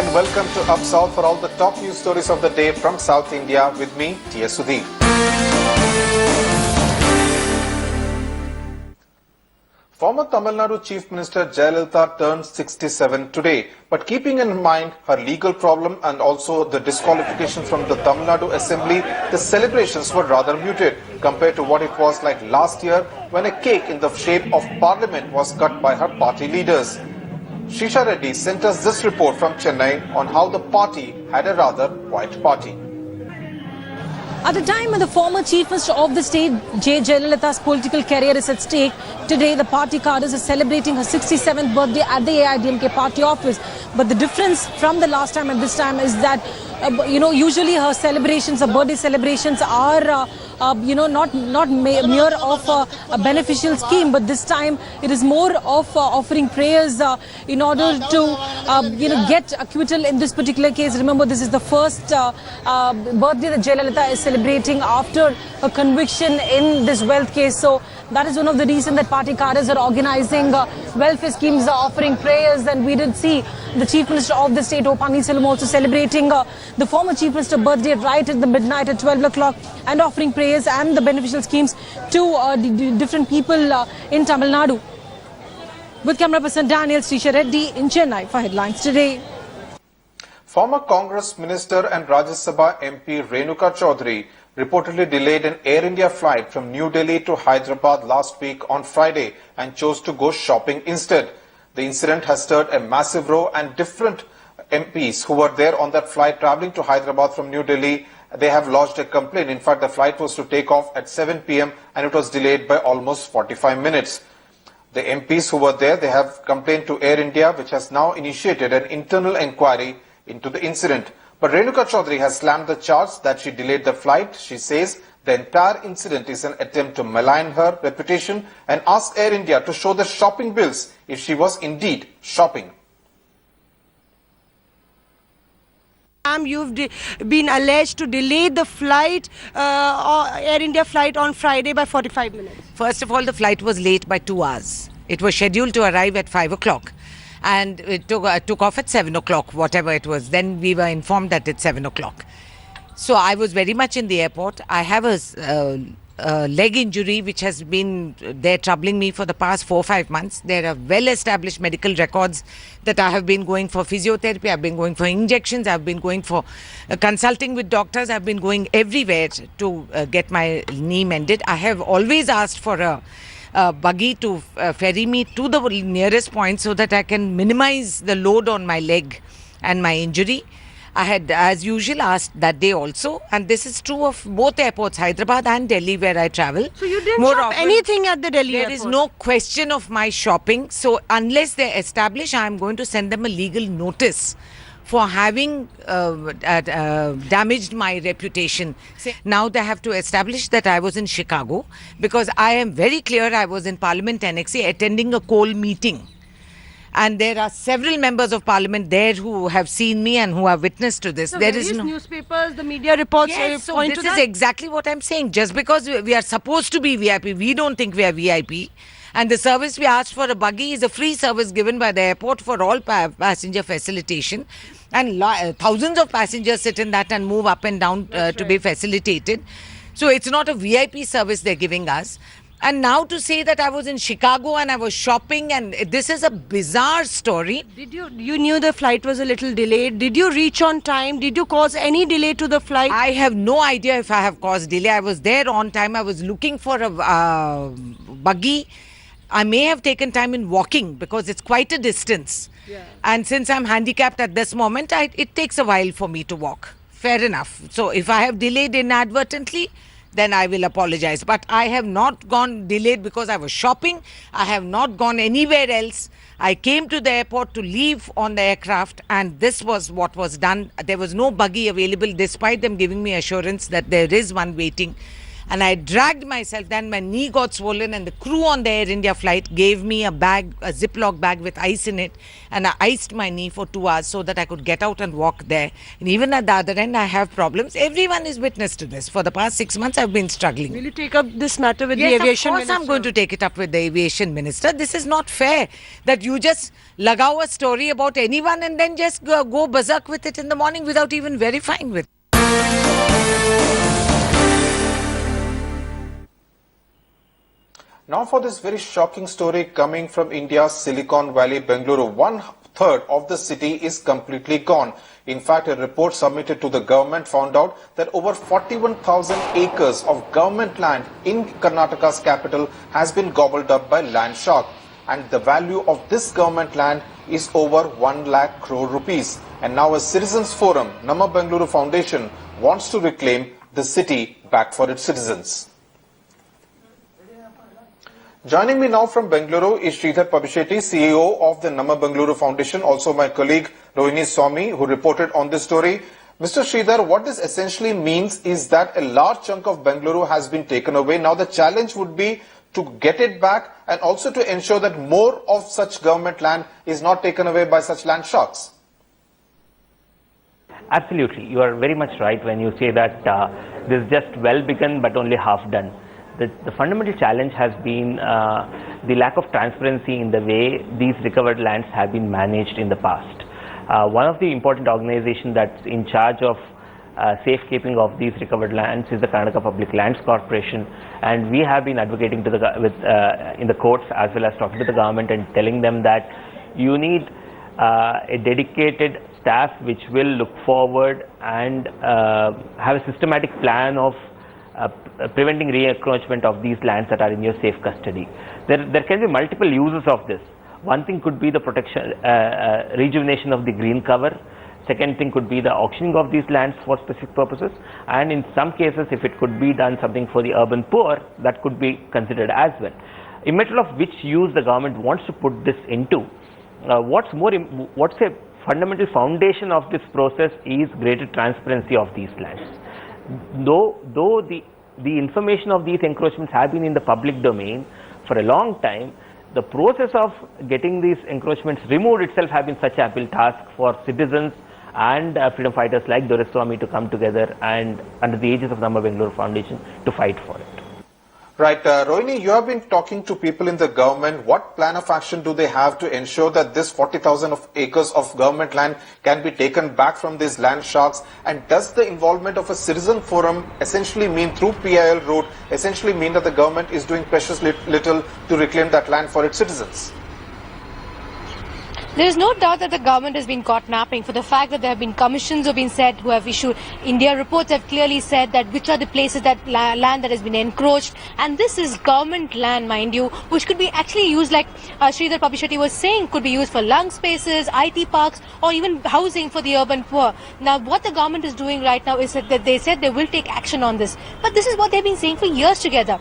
and welcome to Up South for all the top news stories of the day from South India with me, T.S. Sudhi. Former Tamil Nadu Chief Minister Jayalalithaa turned 67 today, but keeping in mind her legal problem and also the disqualification from the Tamil Nadu Assembly, the celebrations were rather muted compared to what it was like last year when a cake in the shape of Parliament was cut by her party leaders. Shisha Reddy sent us this report from Chennai on how the party had a rather quiet party. At a time when the former Chief Minister of the state, Jayalalitha's political career is at stake, today the party cadres are celebrating her 67th birthday at the AIDMK party office. But the difference from the last time and this time is that, usually her celebrations, her birthday celebrations are, not mere of a beneficial scheme, but this time it is more of offering prayers in order to, get acquittal in this particular case. Remember, this is the first birthday that Jayalalithaa is celebrating after a conviction in this wealth case. So that is one of the reasons that party cadres are organizing welfare schemes, offering prayers, and we did see the Chief Minister of the state, O. Pannirselvam, also celebrating the former Chief Minister birthday right at the midnight at 12 o'clock and offering prayers and the beneficial schemes to different people in Tamil Nadu. With camera person Daniel, Srisha Reddy in Chennai for Headlines Today. Former Congress Minister and Rajya Sabha MP Renuka Chaudhary reportedly delayed an Air India flight from New Delhi to Hyderabad last week on Friday and chose to go shopping instead. The incident has stirred a massive row, and different MPs who were there on that flight travelling to Hyderabad from New Delhi, they have lodged a complaint. In fact, the flight was to take off at 7 p.m. and it was delayed by almost 45 minutes. The MPs who were there, they have complained to Air India, which has now initiated an internal inquiry into the incident. But Renuka Chaudhary has slammed the charge that she delayed the flight. She says the entire incident is an attempt to malign her reputation and asked Air India to show the shopping bills if she was indeed shopping. You've been alleged to delay the flight, Air India flight on Friday by 45 minutes. First of all, the flight was late by 2 hours. It was scheduled to arrive at 5 o'clock. And it took off at 7 o'clock, whatever it was. Then we were informed that it's 7 o'clock. So I was very much in the airport. I have a leg injury which has been there troubling me for the past 4 or 5 months. There are well-established medical records that I have been going for physiotherapy, I've been going for injections, I've been going for consulting with doctors, I've been going everywhere to get my knee mended. I have always asked for a buggy to ferry me to the nearest point so that I can minimize the load on my leg and my injury. I had, as usual, asked that day also, and this is true of both airports, Hyderabad and Delhi, where I travel. So you didn't shop anything at the Delhi airport? There is no question of my shopping. So unless they establish, I am going to send them a legal notice for having damaged my reputation. Now they have to establish that I was in Chicago, because I am very clear I was in Parliament Annexe attending a coal meeting. And there are several members of Parliament there who have seen me and who are witness to this. So there is no newspapers, the media reports point to that? This is exactly what I'm saying. Just because we are supposed to be VIP, we don't think we are VIP. And the service we asked for, a buggy, is a free service given by the airport for all passenger facilitation. And thousands of passengers sit in that and move up and down to be facilitated. So it's not a VIP service they're giving us. And now to say that I was in Chicago and I was shopping, and this is a bizarre story. Did you knew the flight was a little delayed? Did you reach on time? Did you cause any delay to the flight? I have no idea if I have caused delay. I was there on time. I was looking for a buggy. I may have taken time in walking because it's quite a distance. Yeah. And since I'm handicapped at this moment, it takes a while for me to walk. Fair enough. So if I have delayed inadvertently, then I will apologize. But I have not gone delayed because I was shopping. I have not gone anywhere else. I came to the airport to leave on the aircraft, and this was what was done. There was no buggy available, despite them giving me assurance that there is one waiting. And I dragged myself. Then my knee got swollen, and the crew on the Air India flight gave me a bag, a Ziploc bag with ice in it, and I iced my knee for 2 hours so that I could get out and walk there. And even at the other end, I have problems. Everyone is witness to this. For the past 6 months, I've been struggling. Will you take up this matter with the Yes, aviation of course minister? I'm going to take it up with the aviation minister. This is not fair that you just lagao a story about anyone and then just go berserk with it in the morning without even verifying with it. Now for this very shocking story coming from India's Silicon Valley, Bengaluru. 1/3 of the city is completely gone. In fact, a report submitted to the government found out that over 41,000 acres of government land in Karnataka's capital has been gobbled up by land shark. And the value of this government land is over 1 lakh crore rupees. And now a citizens forum, Nama Bengaluru Foundation, wants to reclaim the city back for its citizens. Joining me now from Bengaluru is Sridhar Pabishetty, CEO of the Nama Bengaluru Foundation, also my colleague Rohini Swami, who reported on this story. Mr. Sridhar, what this essentially means is that a large chunk of Bengaluru has been taken away. Now the challenge would be to get it back and also to ensure that more of such government land is not taken away by such land sharks. Absolutely. You are very much right when you say that this is just well begun but only half done. The fundamental challenge has been the lack of transparency in the way these recovered lands have been managed in the past. One of the important organizations that's in charge of safekeeping of these recovered lands is the Karnataka Public Lands Corporation, and we have been advocating to in the courts as well as talking to the government and telling them that you need a dedicated staff which will look forward and have a systematic plan of preventing re-encroachment of these lands that are in your safe custody. There can be multiple uses of this. One thing could be the protection, rejuvenation of the green cover. Second thing could be the auctioning of these lands for specific purposes. And in some cases, if it could be done something for the urban poor, that could be considered as well. In matter of which use the government wants to put this into, what's a fundamental foundation of this process is greater transparency of these lands. Though the information of these encroachments have been in the public domain for a long time, the process of getting these encroachments removed itself have been such an uphill task for citizens and freedom fighters like Doraiswamy to come together and under the aegis of Nama Bengaluru Foundation to fight for it. Right. Rohini, you have been talking to people in the government. What plan of action do they have to ensure that this 40,000 acres of government land can be taken back from these land sharks? And does the involvement of a citizen forum essentially mean through PIL route, essentially mean that the government is doing precious little to reclaim that land for its citizens? There is no doubt that the government has been caught napping for the fact that there have been commissions who have been set, who have issued. India reports have clearly said that which are the places that land that has been encroached, and this is government land, mind you, which could be actually used, like Sridhar Pabishetty was saying, could be used for lung spaces, IT parks, or even housing for the urban poor. Now, what the government is doing right now is that they said they will take action on this, but this is what they've been saying for years together.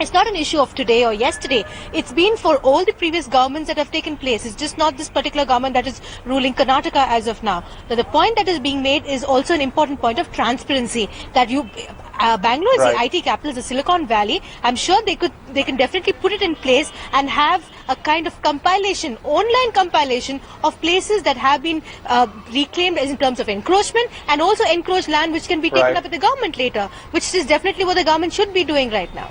It's not an issue of today or yesterday. It's been for all the previous governments that have taken place. It's just not this particular government that is ruling Karnataka as of now. Now, the point that is being made is also an important point of transparency. That Bangalore is the IT capital, the Silicon Valley. I'm sure they can definitely put it in place and have a kind of compilation, online compilation of places that have been reclaimed in terms of encroachment and also encroached land which can be taken up with the government later, which is definitely what the government should be doing right now.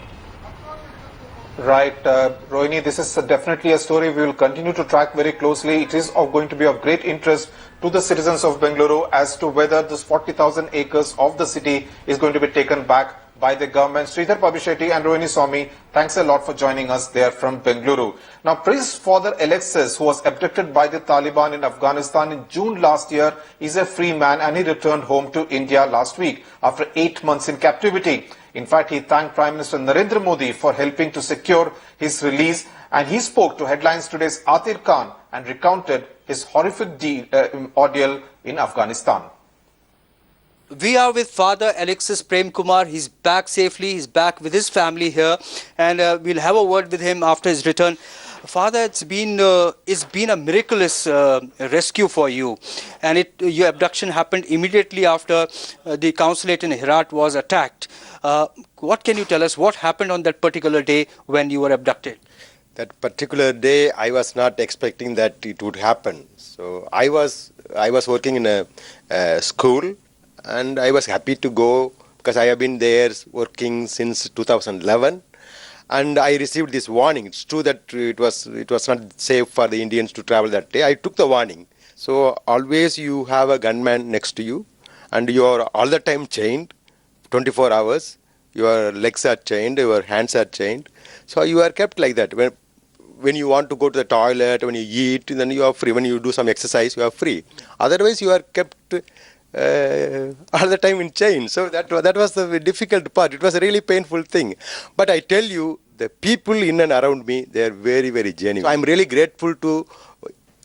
Right, Rohini, this is definitely a story we will continue to track very closely. It is going to be of great interest to the citizens of Bengaluru as to whether this 40,000 acres of the city is going to be taken back by the government. Sridhar Pabishetty and Rohini Swami, thanks a lot for joining us there from Bengaluru. Now, Prince Father Alexis, who was abducted by the Taliban in Afghanistan in June last year, is a free man and he returned home to India last week after 8 months in captivity. In fact, he thanked Prime Minister Narendra Modi for helping to secure his release, and he spoke to Headlines Today's Atir Khan and recounted his horrific ordeal in Afghanistan. We are with Father Alexis Prem Kumar. He's back safely. He's back with his family here, and we'll have a word with him after his return. Father, it's been a miraculous rescue for you, and your abduction happened immediately after the consulate in Herat was attacked. What can you tell us? What happened on that particular day when you were abducted? That particular day, I was not expecting that it would happen. So I was working in a school, and I was happy to go because I have been there working since 2011. And I received this warning. It's true that it was not safe for the Indians to travel that day. I took the warning. So always you have a gunman next to you, and you are all the time chained, 24 hours. Your legs are chained, your hands are chained. So you are kept like that. When you want to go to the toilet, when you eat, then you are free. When you do some exercise, you are free. Otherwise, you are kept all the time in chains. So that was the difficult part. It was a really painful thing. But I tell you, the people in and around me, they are very, very genuine. So I'm really grateful to,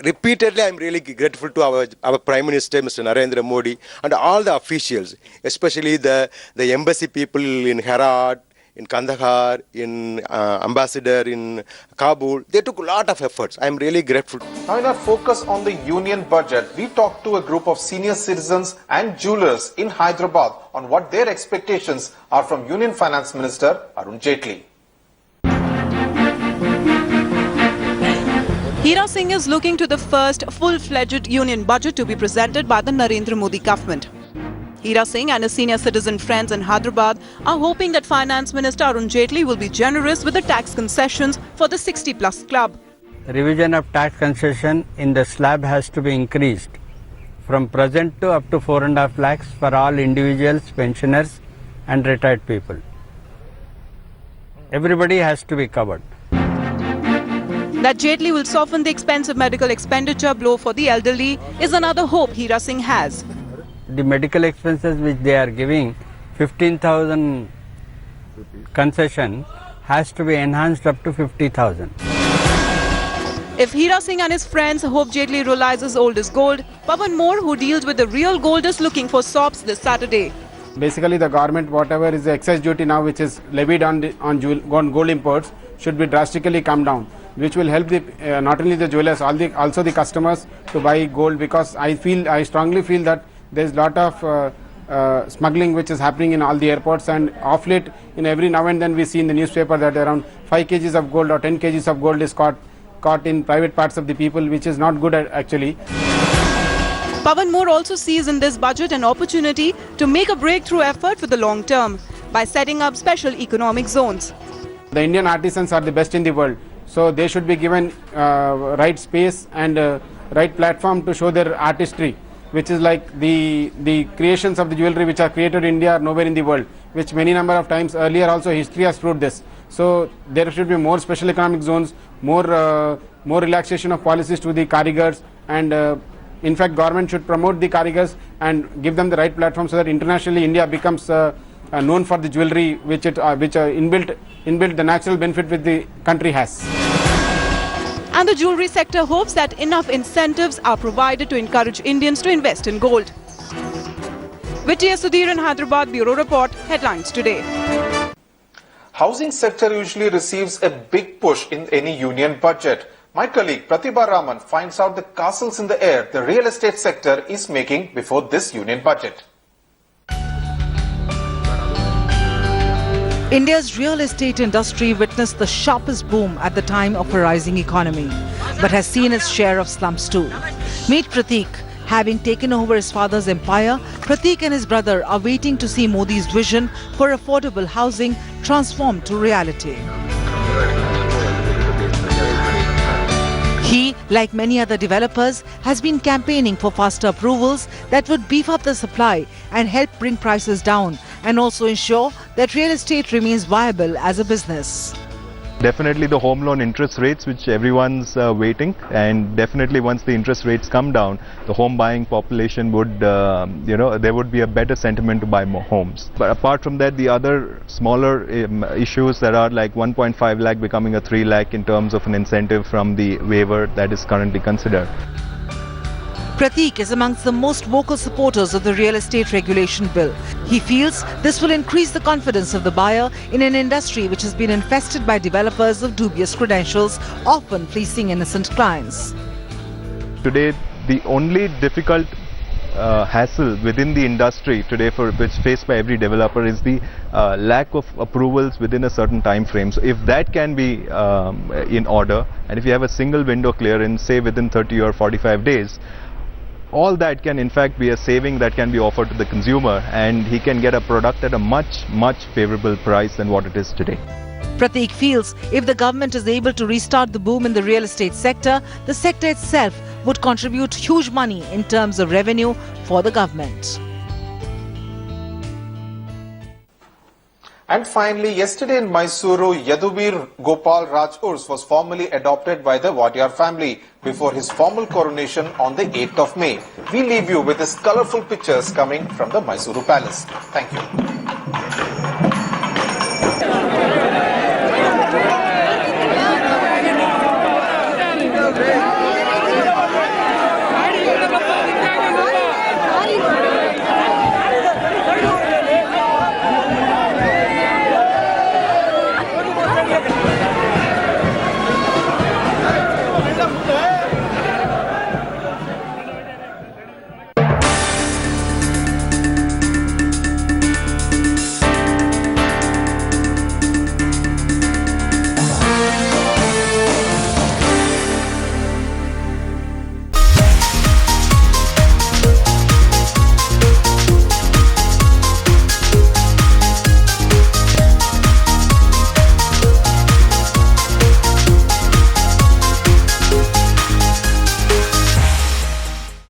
repeatedly I'm really grateful to our Prime Minister, Mr. Narendra Modi, and all the officials, especially the embassy people in Herat, in Kandahar, in Ambassador, in Kabul. They took a lot of efforts. I'm really grateful. Now in our focus on the union budget, we talked to a group of senior citizens and jewelers in Hyderabad on what their expectations are from Union Finance Minister Arun Jaitley. Hira Singh is looking to the first full-fledged union budget to be presented by the Narendra Modi government. Hira Singh and his senior citizen friends in Hyderabad are hoping that Finance Minister Arun Jaitley will be generous with the tax concessions for the 60-plus club. Revision of tax concession in the slab has to be increased from present to up to 4.5 lakhs for all individuals, pensioners and retired people. Everybody has to be covered. That Jaitley will soften the expensive medical expenditure blow for the elderly is another hope Hira Singh has. The medical expenses which they are giving, 15,000 concession has to be enhanced up to 50,000. If Hira Singh and his friends hope Jaitley realizes old is gold, Pawan Moore, who deals with the real gold, is looking for sops this Saturday. Basically, the government, whatever is the excess duty now which is levied on gold imports, should be drastically come down, which will help not only the jewelers, also the customers to buy gold, because I strongly feel that there is a lot of smuggling which is happening in all the airports, and off late in every now and then we see in the newspaper that around 5 kgs of gold or 10 kgs of gold is caught in private parts of the people, which is not good actually. Pawan Moore also sees in this budget an opportunity to make a breakthrough effort for the long term by setting up special economic zones. The Indian artisans are the best in the world, so they should be given right space and right platform to show their artistry, which is like the creations of the jewelry which are created in India are nowhere in the world, which many number of times earlier also history has proved this. So there should be more special economic zones, more relaxation of policies to the karigars, and in fact government should promote the karigars and give them the right platform so that internationally India becomes known for the jewelry which inbuilt the natural benefit which the country has. And the jewelry sector hopes that enough incentives are provided to encourage Indians to invest in gold. Vitya Sudhir in Hyderabad, Bureau Report, Headlines Today. Housing sector usually receives a big push in any union budget. My colleague Pratibha Raman finds out the castles in the air the real estate sector is making before this union budget. India's real estate industry witnessed the sharpest boom at the time of a rising economy, but has seen its share of slumps too. Meet Pratik. Having taken over his father's empire, Pratik and his brother are waiting to see Modi's vision for affordable housing transformed to reality. He, like many other developers, has been campaigning for faster approvals that would beef up the supply and help bring prices down, and also ensure that real estate remains viable as a business. Definitely the home loan interest rates, which everyone's waiting, and definitely once the interest rates come down, the home buying population would, there would be a better sentiment to buy more homes. But apart from that, the other smaller issues that are like 1.5 lakh becoming a 3 lakh in terms of an incentive from the waiver that is currently considered. Prateek is amongst the most vocal supporters of the real estate regulation bill. He feels this will increase the confidence of the buyer in an industry which has been infested by developers of dubious credentials, often fleecing innocent clients. Today, the only difficult hassle within the industry today which faced by every developer is the lack of approvals within a certain time frame. So if that can be in order, and if you have a single window clearance, say within 30 or 45 days, all that can in fact be a saving that can be offered to the consumer, and he can get a product at a much favorable price than what it is today. Prateek feels if the government is able to restart the boom in the real estate sector, the sector itself would contribute huge money in terms of revenue for the government. And finally, yesterday in Mysuru, Yaduvir Gopal Raj Urs was formally adopted by the Wadiyar family before his formal coronation on the 8th of May. We leave you with his colourful pictures coming from the Mysuru Palace. Thank you.